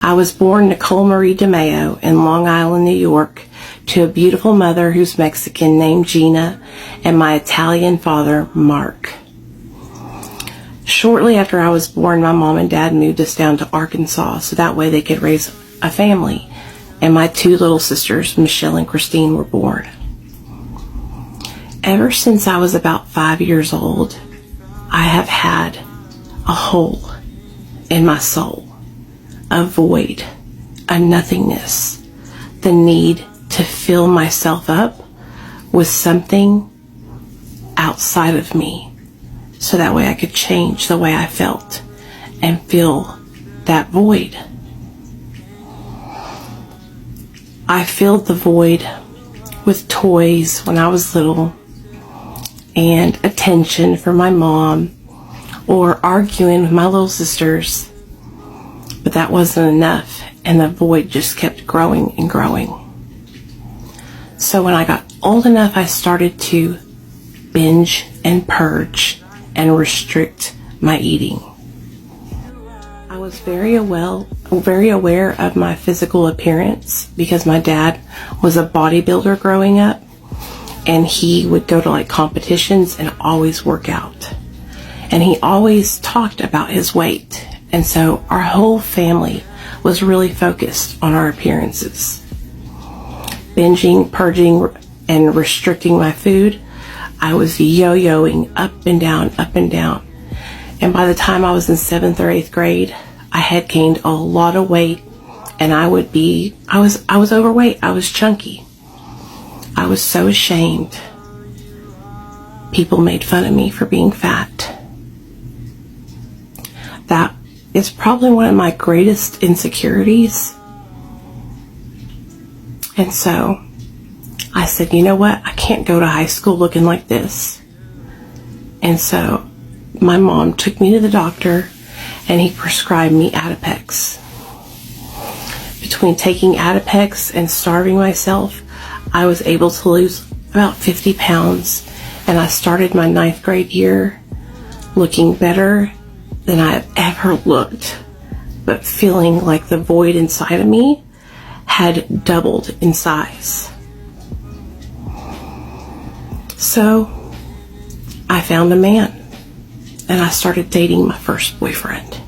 I was born Nicole Marie DeMeo in Long Island, New York, to a beautiful mother who's Mexican named Gina and my Italian father, Mark. Shortly after I was born, my mom and dad moved us down to Arkansas so that way they could raise a family, and my two little sisters, Michelle and Christine, were born. Ever since I was about 5 years old, I have had a hole in my soul, a void, a nothingness, the need to fill myself up with something outside of me so that way I could change the way I felt and fill that void. I filled the void with toys when I was little and attention from my mom or arguing with my little sisters, but that wasn't enough and the void just kept growing and growing. So when I got old enough, I started to binge and purge and restrict my eating. I was very aware of my physical appearance because my dad was a bodybuilder growing up, and he would go to like competitions and always work out. And he always talked about his weight. And so our whole family was really focused on our appearances. Binging, purging, and restricting my food, I was yo-yoing up and down, up and down. And by the time I was in 7th or 8th grade, I had gained a lot of weight, and I was overweight. I was chunky. I was so ashamed. People made fun of me for being fat. That is probably one of my greatest insecurities. And so I said, you know what? I can't go to high school looking like this. And so my mom took me to the doctor, and he prescribed me Adipex. Between taking Adipex and starving myself, I was able to lose about 50 pounds, and I started my 9th grade year looking better than I have ever looked, but feeling like the void inside of me had doubled in size. So I found a man, and I started dating my first boyfriend.